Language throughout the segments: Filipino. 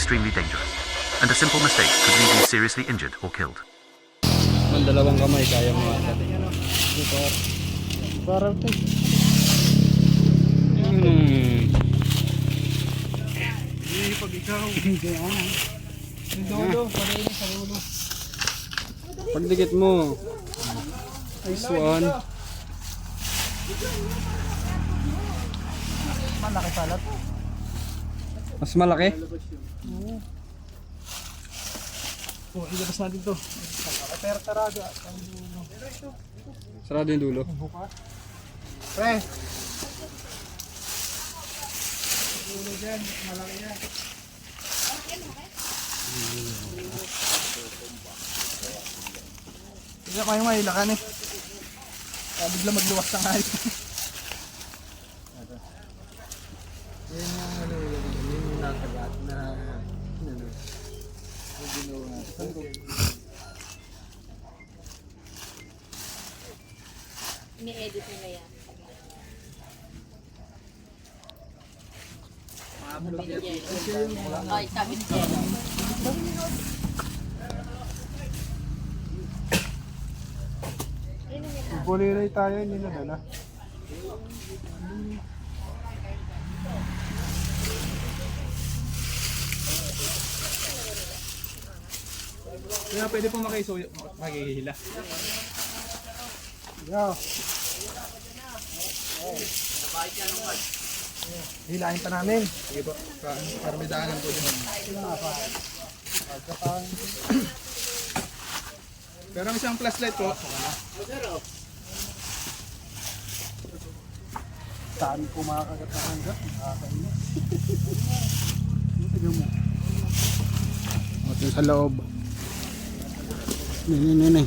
extremely dangerous, and a simple mistake could leave you seriously injured or killed. Dalawang kamay, kaya mo ata. Parang ito. Pag ikaw. Hindi ako na. Yung dulo, parinig sa dulo. Pagdikit mo. Nice one. Malaki pala to. Mas malaki? Oo. Oh, ilabas natin to. Pero taraga. Sarado yung dulo. Buka. Pre. Dulo dyan, malaki yan. Hindi kayo mailakan eh. Bigla magluwas ng hayop. Yan yung ano, yun yung nakagat na ano. Ini-edit nila yan. Ay, sabi ni Jen. Buliray tayo, hindi na dala. Kaya pwede po makisuyo, makihila. Yo. Hilahin pa namin. Sige po, para may daanan po din. Pero ang isang flashlight po. Saan kumakagat na hanggat? Nakakainis. Tignan mo. Ito sa loob. Nini.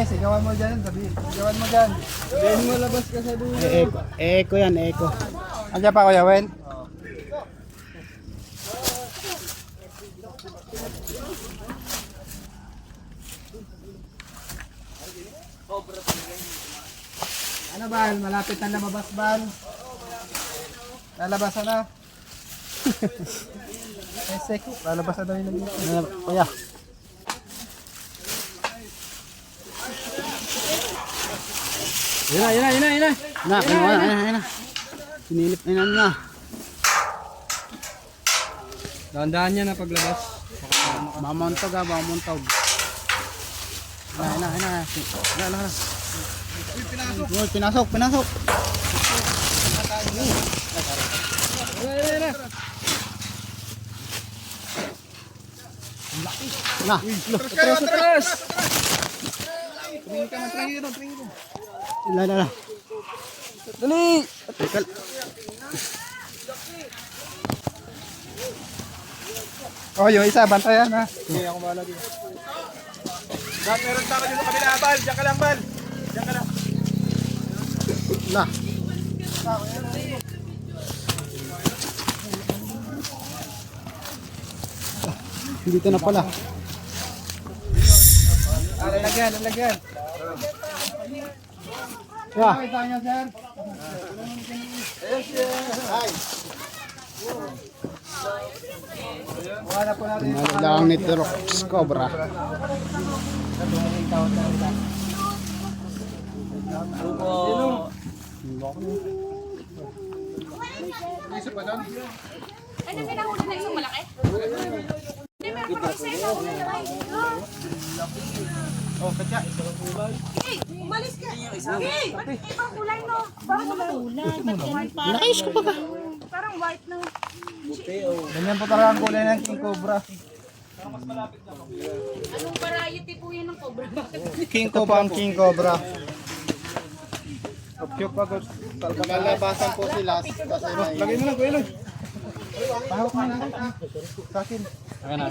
Sigawan mo dyan, sabihin. Sigawan mo dyan. Sabihin mo labas ka sa dulo. Eko yan, eko. Andiyan pa Kuya Wen? Ano Bal? Malapit na lumabas Bal? Lalabas na? Esek, lalabas na daw yung nag-iisa. Kuya. Yun na. Na. Sinilip na. Dahan-dahan niya na paglabas. Mamontog. Na. Uy, pinasok. Na. Atras! La. Dali! Teka. Oh, yung isa, bantayan ha. Hindi ako bahala dito. Meron tama dito sa kabila, Bal. Diyan ka lang, Bal. Diyan ka lang. La. Dito na pala. Lalagyan. Ya. Kita nyo, sir. Wala po natin. Lang ni Trox Cobra. Ay, may nahuli na isang malaki? Hindi, meron pa isa yung nahuli na kayo. Oh, katya. Hey, umalis ka. Hey, ba't ibang kulay no? Parang kulay. Nakais ko pa ka. Parang white no. Ganyan po talaga ang kulay ng King Cobra. Anong variety po yan ng cobra? Bakit? King Cobra ang King Cobra. Opyok pa ko. Lalabasan po sila kasi may... Lagay mo lang, kuya lang. Pahawak mo na. Sa akin. Ayan na.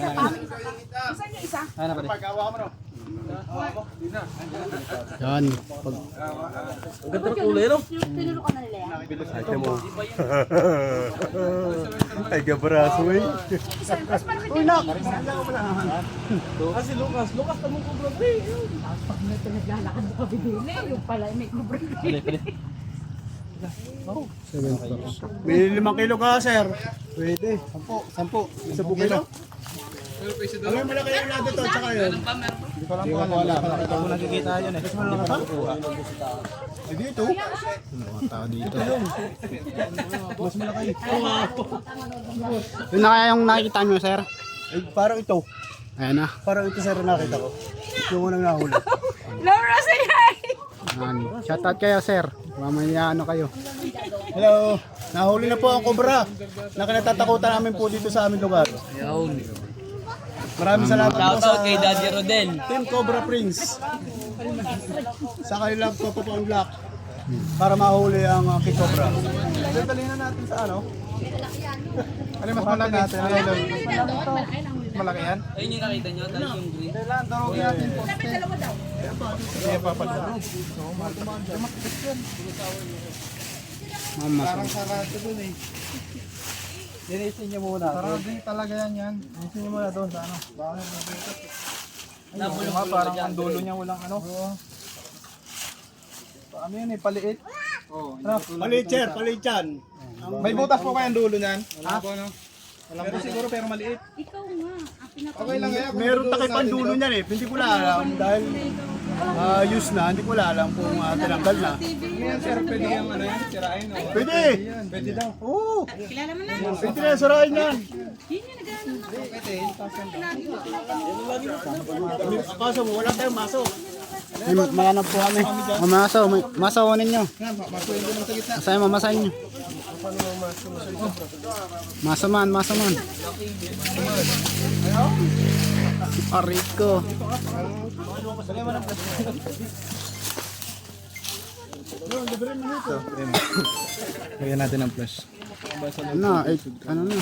Isa niyo isa? Ayan na, pare. Pagkawa mo no. Yan. Pag, Ang ganda ng kulay, no? Pinulo ka na nila yan. Ay, gabraso eh. uy, nak! Kasi Lucas tamong kubra pre. Pag may pinaglalakad na kami din eh, yung pala may kubra. 7 crores. May 5 kilo ka, sir. Pwede. 10 kilo. Ano yung malaki yung lado to, tsaka yun? Hindi ko lang po wala. Ito ko nakikita yun eh. Kasi malaki pa? Eh dito. Mga tao dito. Mas malaki. Yun na kaya yung nakikita nyo, sir? Eh, parang ito. Ayan na. Parang ito, sir, nakita ko. Yung unang nahuli. Laura, say hi! Yan. Shoutout kayo, sir. Mamaya ano kayo. Hello. Nahuli na po ang cobra na kinatatakutan namin po dito sa aming lugar. Maraming salamat po sa Kay Daddy Rodel. Team Cobra Prince. Sa kanilang Papa-Pound Lock para mahuli ang King Cobra. Dalhin na natin sa ano? Ano mas malaki natin? Ano yun? Malaki yan? Ayun yung nakita nyo, tayo yung green. Kailan? Darogin natin po. Sige pa pala. Mama, Parang sarado dun eh. Linisin niyo muna. Sarado talaga yan. Linisin niyo muna doon sa ano. Bakit nagbigat? Ayun nga, parang ang dulo niya walang ano. Ano yan eh, paliit. Paliit, sir, paliit yan. May butas po kayang dulo niyan? Ha? Pero siguro pero maliit. Ikaw nga, ang pinaka... Okay lang yan. Meron takip ang dulo niyan eh. Hindi ko na alam dahil use na, hindi ko na alam kung tinanggal na. Ano yan, sir? Pwede yung ano yan? Sirain o? Pwede! Pwede daw. Oo! Kilala mo na? Pwede na, sirain yan. Yun yung naghahanap na. Kaso mo, wala tayong maso. may ano po kami. Mamasaw. Masawonin nyo. Masaya mamasahin nyo. Masaman. Ariko. Kaya natin ang flash. Ano na.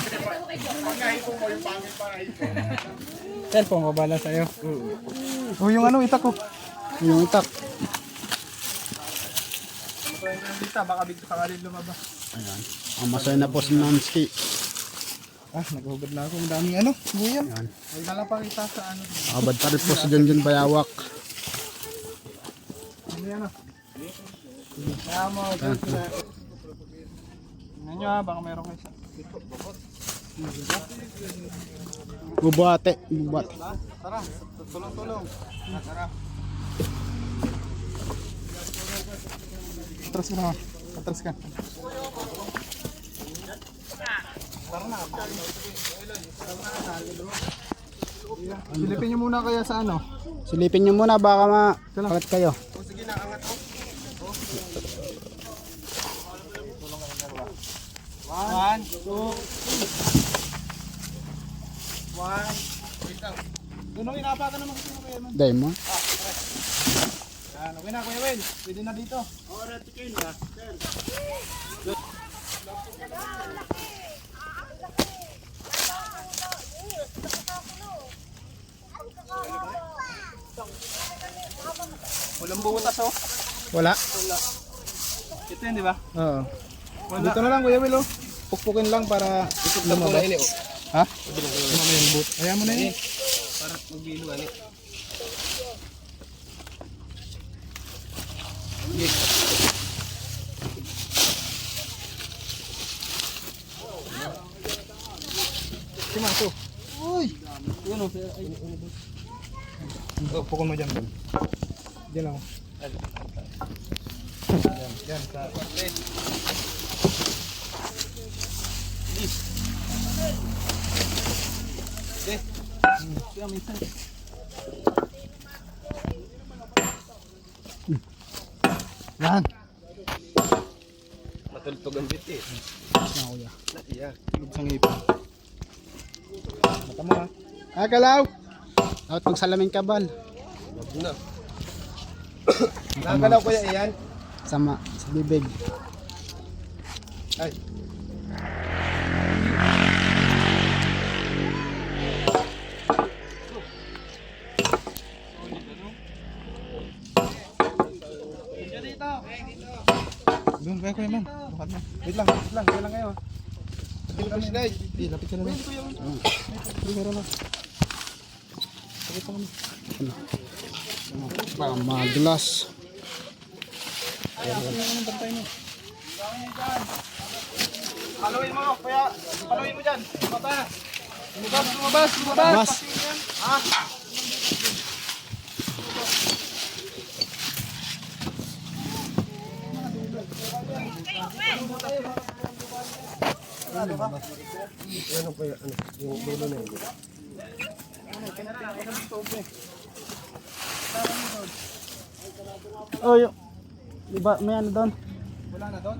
Cellphone ko, bala sa'yo. O yung ano, itak ko. Yung itak. Dita, baka bigla ka rin lumabas. Ayan. Ang masaya na po si Nanski. Naghugad na ako. Ang daming ano, buyan. Ayan. Ay, nalapakita sa ano. Abad pa rin po si Junjun Bayawak. Ano yan ah? Kaya mo, dyan sila. Tingnan nyo ha, baka meron kayo sa... Bubate. Tara, tulong. Tara. Atras ka naman. Atras ka. Silipin nyo muna kaya sa ano? Silipin nyo muna baka makalat kayo. One, two. One. Wait lang. Dunong inapakan naman kasi Kuya Eman. Diamond. Okay na Kuya Will. Pwede na dito. Walang butas oh. Wala. Ito yun, di ba? Oo. Dito na lang Kuya Will oh. Pukpukin lang para lumabas. Ha? Ayaw mo na yun. Para magbilo ulit. Si Maso. Uy! Yan o. Pukul mo dyan. Diyan lang. Yan. Sa... Yan. Matultog ang bit eh. Iya. Tulog sa ngipin. Mata mo ha. Kalaw! Dapat magsalamin ka bal. Nakakalaw kuya iyan. Sa bibig. Ay. Kuya, kuya, ma'am. Bukat na. Wait lang kayo. Lapit kami. Di, lapit ka na lang. Baka madulas. Paluin mo, kuya. Paluin mo dyan. Lumabas. Mas. Oh, yung iba may ano doon. Wala na doon.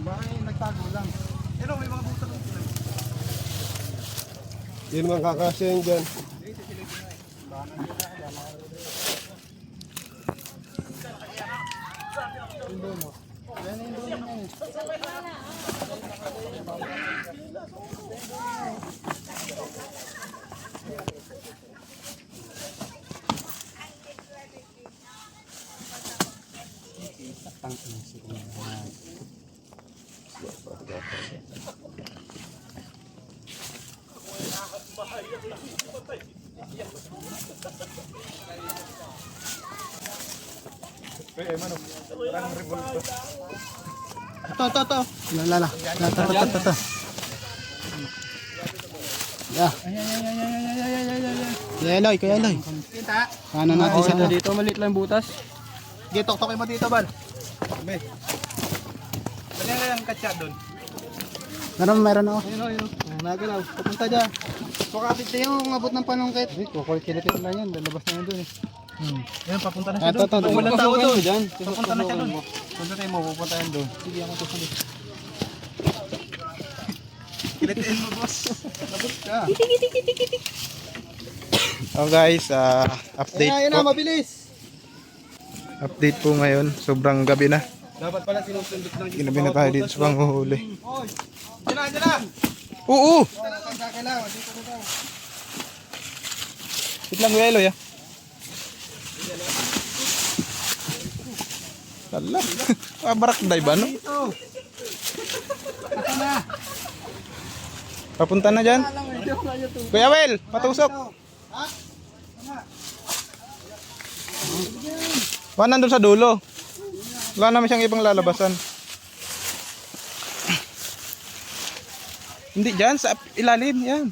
Bakit nagtago lang? Pero may mga butas doon sila. Yun mga kakasyahin dyan. Ito. Lala. Ito. Yeah. Eloy, Kuya Eloy. Kita. Ano natin sa Dito maliit lang butas. Sige, tok-tokin mo dito, Bal. Sabi. Lagyan ka yung katsa doon. Meron ako. Ayun. Nagalaw. Pupunta dyan. Sukapit na yung abot ng panungkit. Kukulit na yan. Lalabas na yan doon eh. Ayun, papunta na siya Ito. doon. Walang tao doon. Dyan. Papunta na siya doon. Punta tayo mo. Pupunta yan doon. Sige, ako tusunod. Kilitiin mo, boss. Labot ka. Oh guys, update Ayun na, mabilis. Update po ngayon. Sobrang gabi na. Dapat pala sinusundot lang dito. Ginabi na tayo dito sa panghuhuli. Oy! Diyan na! Oo! Kailangan, dito na daw. Wait lang, Kuya Eloy ah. Lala. Barak ba no? Dito. Papunta na dyan. Kuya Wel, patusok. Wala nandun sa dulo. Wala naman siyang ibang lalabasan. Hindi dyan, sa ilalim. Yan.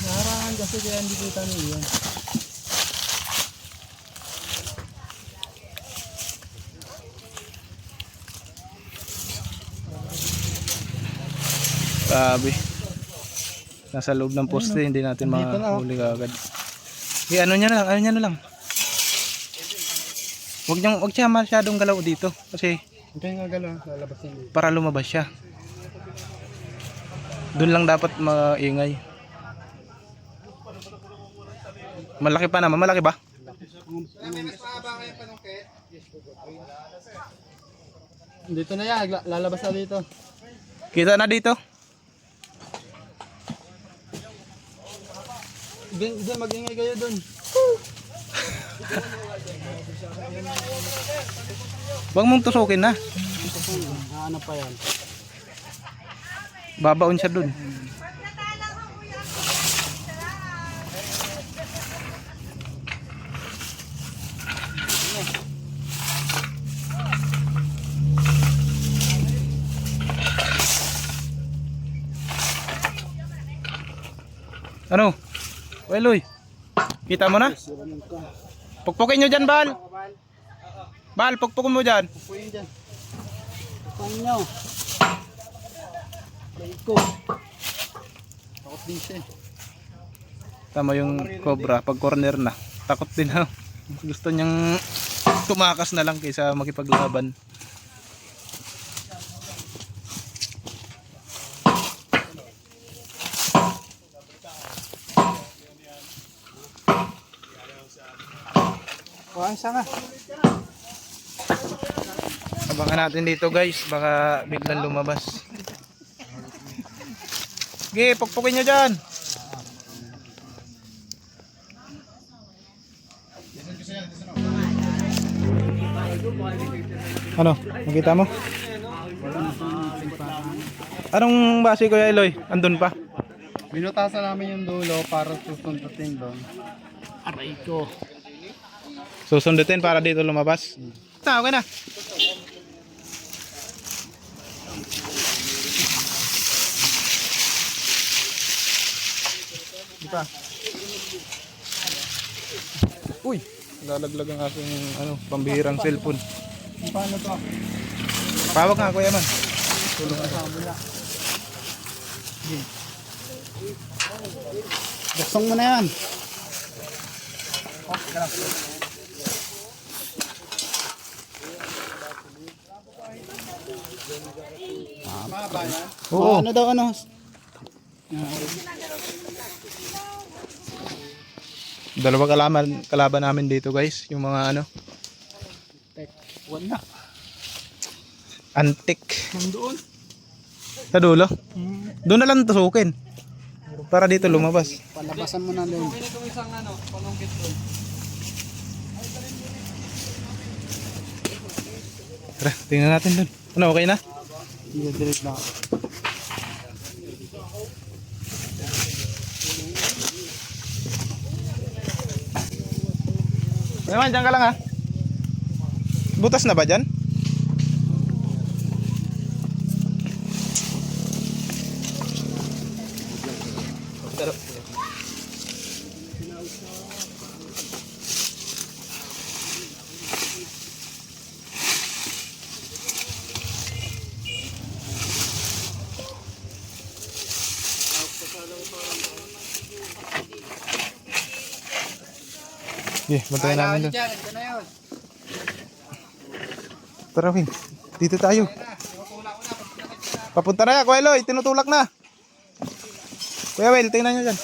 Narangan kasi kaya hindi kita niyo. Grabe. Nasa loob ng poste, hindi natin mahuli agad. Ano niya na lang. Wag siya masyadong galaw dito kasi Okay nga gala, lalabas niya. para lumabas siya. Doon lang dapat maingay. Malaki pa naman, malaki ba? Dito na yan, lalabas na dito. Kita na dito. Diyan mag-ingay kayo doon. Huwag mong tusukin na. Ano pa yan? Babaon siya doon. Ano? Weloy. Kita mo na? Pukpukin nyo dyan, Bal. Bal, pukpukin mo dyan. Pupuin dyan. Pupuin nyo. Baiko. Takot din siya. Tama yung cobra. Pag corner na, takot din ha. Gusto niyang tumakas na lang kaysa makipaglaban. Wah, isa nga. Abangan natin dito guys, baka biglang lumabas. Sige, pukpukin nyo dyan. Ano? Nakita mo? Anong base Kuya Eloy? Andun pa? Binutasan namin yung dulo para susundutin doon. Susundutin para dito lumabas. Okay na. Uy, lalaglag ang aking pambihirang cellphone. Paano to? Pawag nga Kuya man. Buksong mo na yan. Oo. Ano daw ano? Dalawa kalaban namin dito guys, yung mga Wala. antik. Sa dulo? Doon na lang tusukin. Para dito lumabas. Palabasan mo na doon. Tara, tingnan natin doon. Ano, okay na? I-delete na. Naman, dyan ka lang ha. Butas na ba dyan? Bantayan namin doon. Tara, Win. Dito tayo. Papunta na yan, Kuya Eloy. Tinutulak na. Kuya Will, tingnan nyo dyan.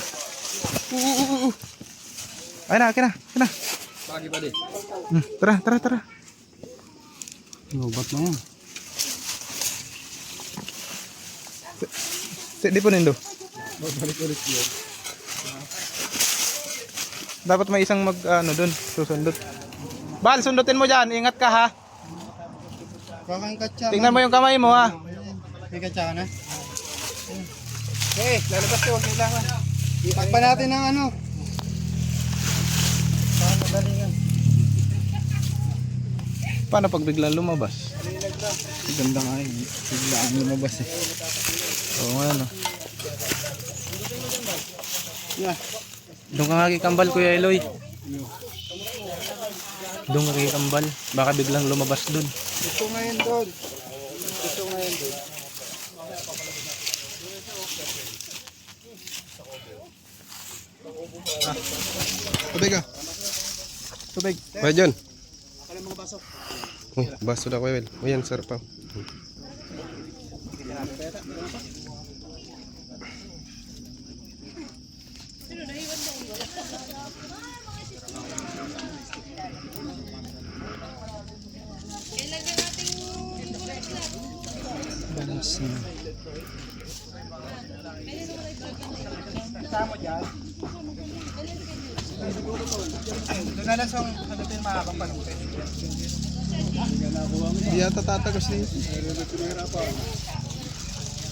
Ay na, akin na. Pagi pa din. Tara. Lubat na yan. Di po nindo. Dapat may isang doon, susundot. Bal, sundutin mo dyan. Ingat ka ha. Kakain katsa. Tingnan mo yung kamay mo ha. May katsa ka na. Lalabas ko, huwag kailangan. Takpan natin ng ano. Paano pag biglang lumabas? Ganda nga eh. Biglaan lumabas eh. Oo nga no. Yeah. Doon ka nga kikambal Kuya Eloy. Doon ka kikambal. Baka biglang lumabas doon. Gusto ngayon doon. Tubig ah. Tubig. Kuya John. Uy, baso na Kuya Will. Uy, yan, sarap pa. Doon na lang sa sagutin makakapalungkit. Hindi yata tatagos dito.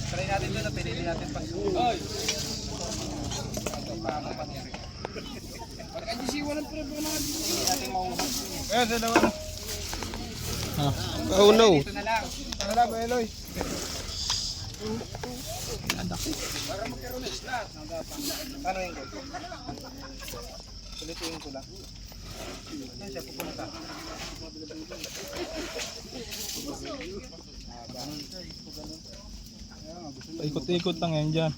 Try natin doon at pinili natin pa. Ayan, dalawa na. Oh no. Ito na lang. Ano lang, Kuya Eloy? Paano yung goal? Ulitin ko lang. Yan siya, pupunta. Ikot-ikot lang yan dyan.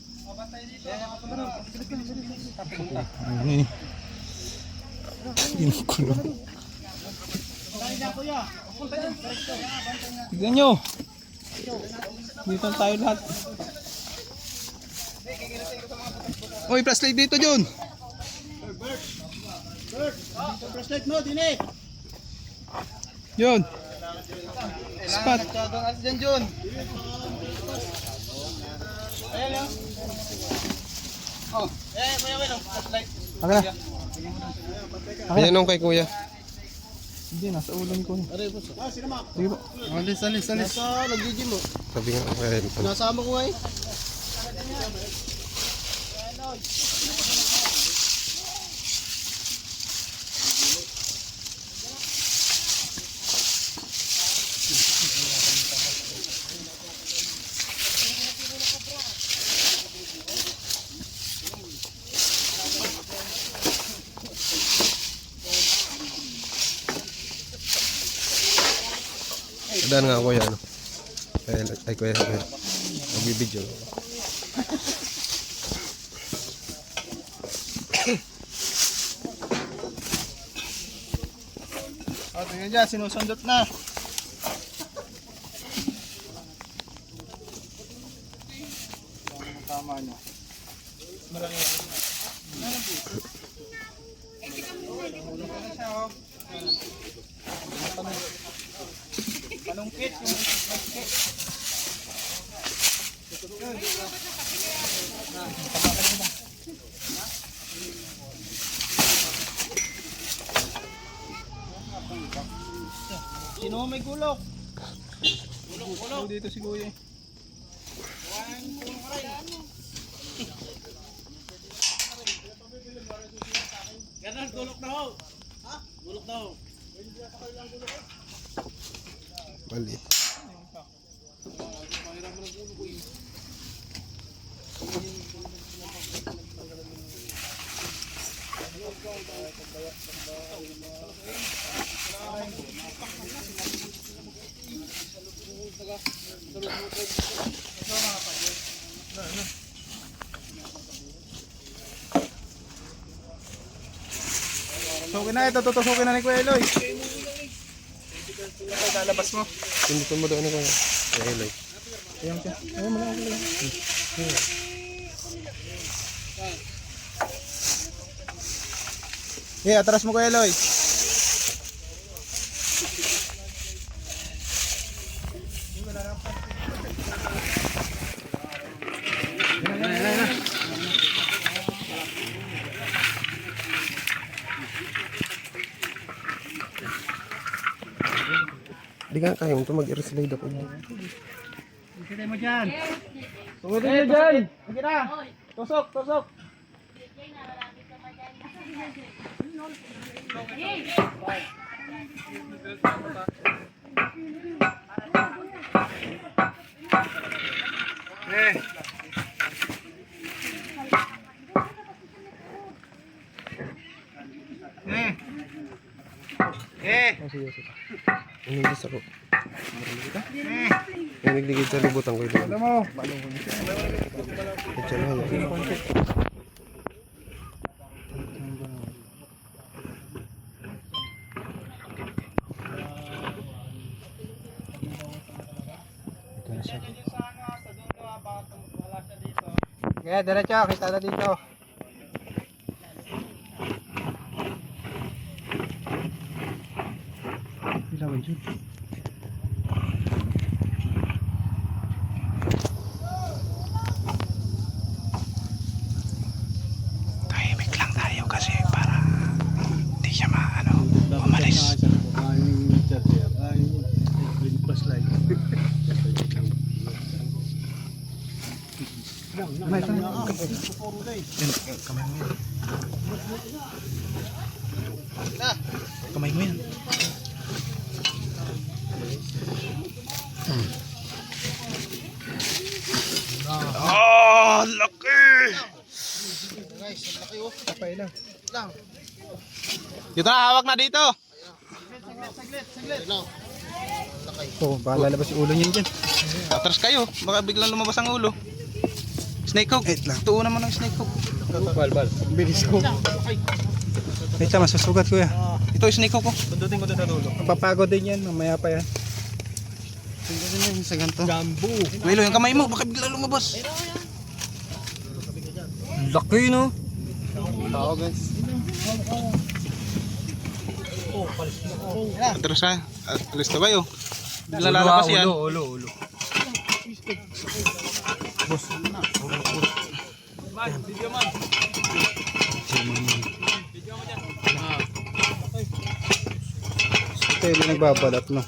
Tignan nyo. Dito tayo lahat. Uy, flashlight dito, John. Flashlight mo, dinig! Yun. Spot. Diyan, John. Okay na. Ayan ang kay Kuya. Hindi, nasa ulan ko. Sino ma? Sige po. Alis. Nasa nag-gym mo. Sabi nga, Kuya Will. Nasama ko eh. Daan nga Kuya, ano. Ay, Kuya. Magbibidyo. O, tingnan dyan, sinusundot na. Tama niya. Panungkit yung sino may gulok? Gulok dito si Kuya. Ganun, gulok na ho. Ha? Gulok na ho. Mali. Tutusukin na ito, tutusukin na ni Kuya Eloy. Lalabas mo. Pindutin mo doon ako. Kuya Will. Ayan siya. Ayan mo lang ako lang. Atras mo Kuya Eloy. Di nga kayong ito mag-i-slide ako. Sige mo dyan. Tungutin nyo dyan. Sige na. Tusok, tusok. Ano gusto ko? Yung nagligid sa libutan ko ito. Alam mo. Ito na yan. Kaya diretso, kita na dito. Ilawan dyan. Tahimik lang tayo kasi para hindi siya umalis. Kamay mo yan. Kamay mo yan. Ah, laki! Guys, laki oh. Kapay lang. Lang. Dito na, hawak na dito. Saglit. Oh, baka lalabas yung ulo niyan dyan. Atras kayo, baka biglang lumabas ang ulo. Snake hook. Tuon naman ng snake hook. Bal. Bilis ko. Ito, masusugat ko yan. Ito yung snake hook ko. Pundutin ko doon sa dulo. Papagod din yan, mamaya pa yan. Pundutin yan sa ganito. Jambu. Wilo, yung kamay mo, baka biglang lumabas. Laki no? Tao guys. Atras ha. Alis na kayo. Biglang lalabas yan. Ulo. tayo yung nagbabalat, no?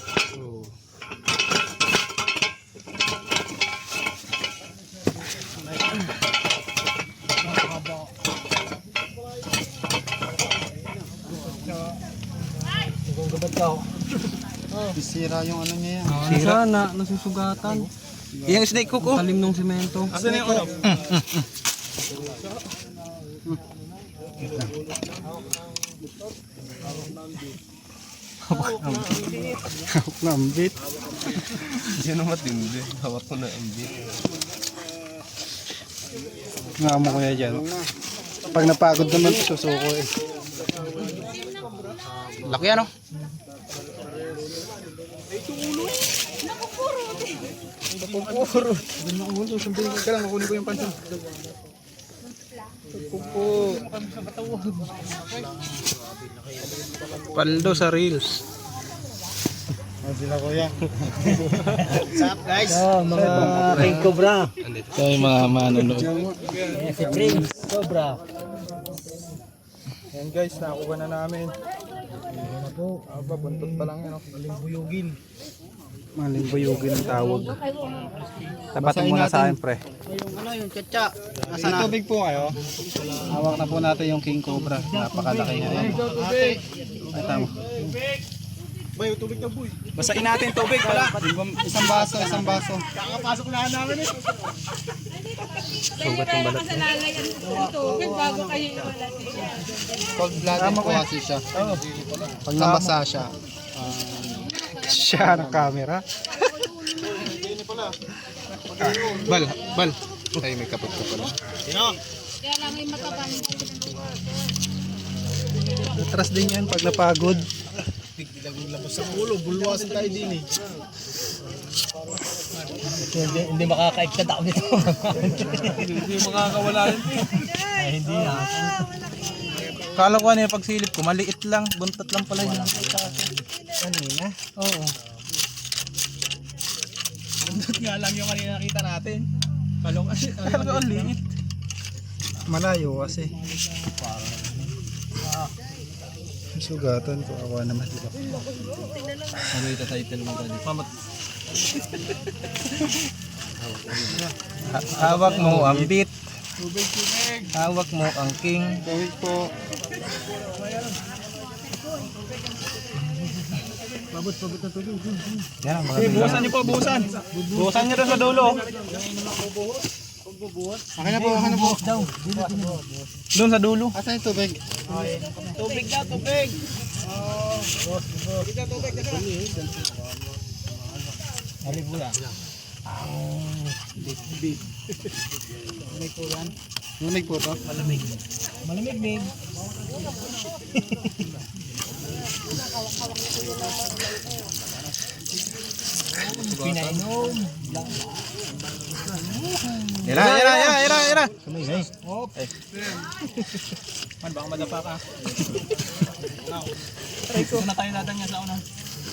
Sisira yung ano niya yan. Sira na, nasusugatan. Yung snake hook oh. Talim ng semento. Asan yung ano? Hawak na ang bit. Yan ang matindi. Hawak ko na ang bit. Nga mo kuya dyan. Pag napagod naman, susuko eh. Laki ano? Kailangan kukunin ko yung pansin. Paldo sa reels. Ano sila kuya? What's up guys? Mga king cobra. Ito yung mga manonood. Si Prince Cobra. Yan guys, nakuha na namin. Aba, buntot pa lang yan. Maling buyugin ang tawag. Tapatin mo na sa akin, pre. Yung tsa-tsa. May tubig po kayo. Hawak na po natin yung king cobra. Napakalaki niya. Ay, tama. Bay, tubig na boy. Basain natin tubig pala. Isang baso, isang baso. Kakapasok na namin eh. Sugat yung balat. Tubig bago kayo iwalat. Cold-blooded po kasi siya. Pag nabasa siya. Siya ng camera. Bal, bal. Ay, may kapot ko pala. Kaya lang yung matabang. Atras din yan pag napagod. Labas sa ulo, bulwasan tayo din eh. Hindi makakaigtad ako nito. Hindi makakawala rin. Ay, hindi na. Kala ko ano yung pagsilip ko, maliit lang, buntot lang pala yun. Kanina? Oo. Buntot nga lang yung kanina nakita natin. Kalong kasi. Talaga ang liit. Malayo kasi. Sugatan ko. Awa naman. Ano yung title mo tadi? Hawak mo ang beat. Hawak mo ang king. Tawid po. Yan ang mga buhusan niyo po, buhusan. Buhusan niyo doon sa dulo. Akin na po, akin na po. Doon sa dulo. Asan yung tubig? Tubig na, tubig. Nunig po to? Malamig din. Pinainom. Ira, ira, ira, ira, ira. Man, baka madapa ka. Doon na tayo natin niya sa una.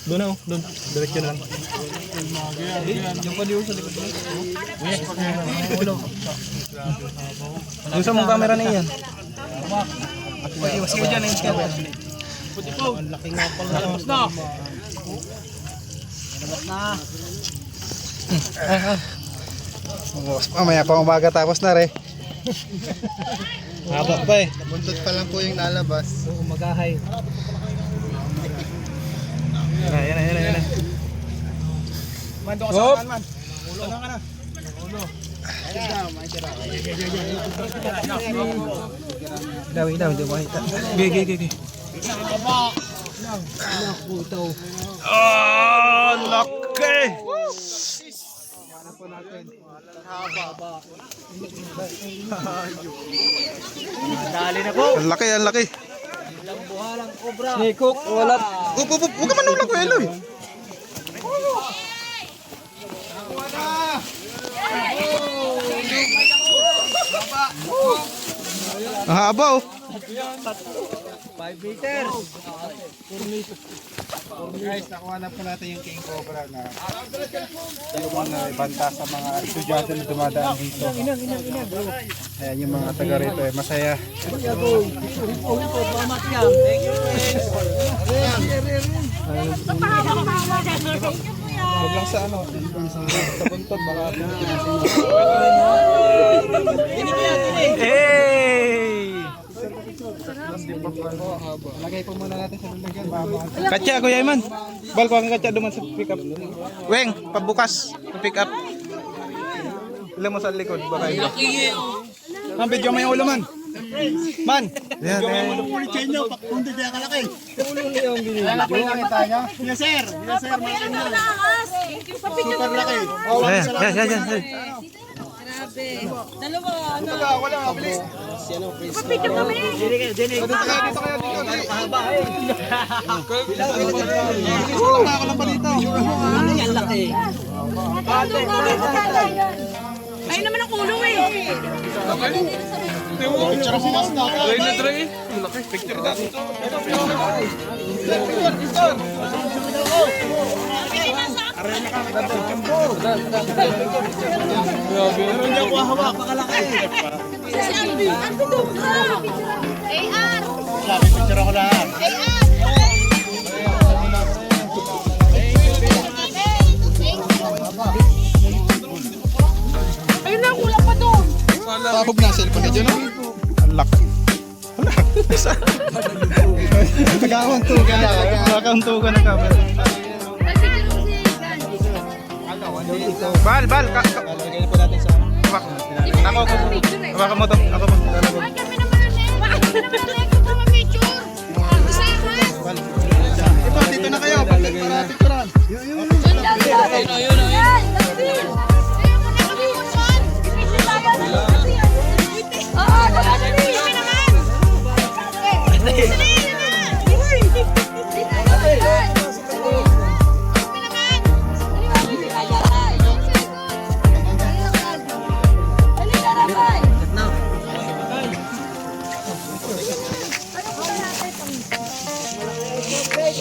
Doon na, doon. Diretso na lang. Yung pa diyo sa likod mo. Doon sa mong camera na iyan. Iwas kayo dyan, iwas kayo. Puti po. Ang laki nga pala. Labas na. Labas na. Mamaya pa umaga tapos na re. Haba pa eh. Buntot pa lang po yung lalabas. Magahay. Yan, yan, yan, yan. Man, doon ka sa kanan, man. Ulo na ka na. Ulo. Daw, daw, hindi mo makita. Gigi, gigi. Ah, laki! Dali na po. Ang laki, ang laki. Buhalang cobra. Snake hook, wala. Up, up, up. Huwag ka manulak ko, Eloy. Ang haba oh. 5 meters. Guys, nakuha na po natin yung king cobra na yung mga ibanta sa mga estudyante na dumadaan dito. Ayan yung mga taga rito eh, masaya. Huwag lang sa ano, sa buntot, baka Hey! lagay po muna natin sa lalagyan. Katya, Kuya Iman. Bal ko ang katya duman sa pick up. Weng, pabukas. Pick up. Ilan mo sa likod, baka ito. Ang video mo yung ulo man. Man! Yan, yan. Pulitsin nyo, hindi kaya kalaki. Lalaki lang kita nyo? Yes sir, yes sir. Super laki. Yan, yan, yan. Dalawa, ano? Wala, bilis. Papicture kami. Dito kaya dito. Wala ka lang pa dito. Ayun naman ang ulo eh. Picture mo mas na. Pero hindi ako hawak. Si Alvin doon ka. AR. Picture ako lahat. Ayun na, kulang pa doon. Sabog na, cellphone na dyan, no? Lock. Nagkakuntugan na. Nakauntugan ng camera. Bal, bal. Lagay po natin sa Hawak. Ako. Hawakan mo to. Ako mo. Lalagay. Kami naman ang picture. Ito, dito na kayo. Para picturean.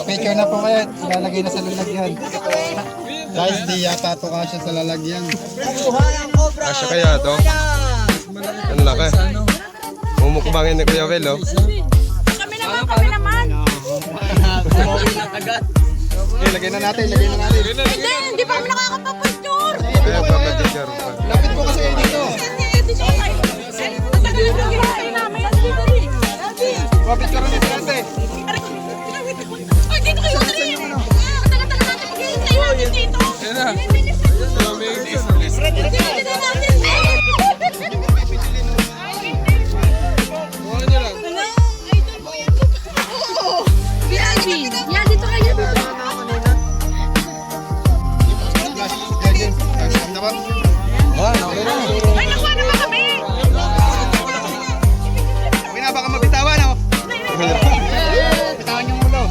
picture na po kayo. Ilalagay na sa lalagyan. Guys, di yata ito kasya sa lalagyan. Asya kaya to? Ang laki. Mumukbangin ni Kuya Will, oh. Kami naman. Lagay na natin, lagay na natin. Hindi pa kami nakakapag-picture. Kaya papapicture pa. Lapit po kasi dito. Papicture na dito natin. Ay, dito kayo, Tri! Tagal-tagal natin maghihintay natin dito. Yan, dito kayo. Ay, nakuha naman kami. Baka mabitawan, oh. Bitawan yung ulo.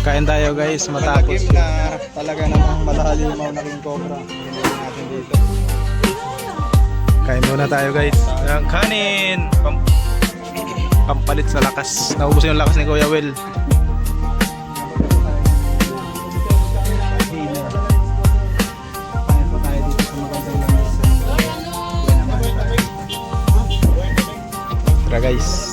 Kain tayo guys, matapos. Na talaga namang malahalimaw na king cobra. Natin dito. Kain muna tayo guys. Ang kanin. Pampalit sa lakas. Naubos yung lakas ni Kuya Will. Tara guys.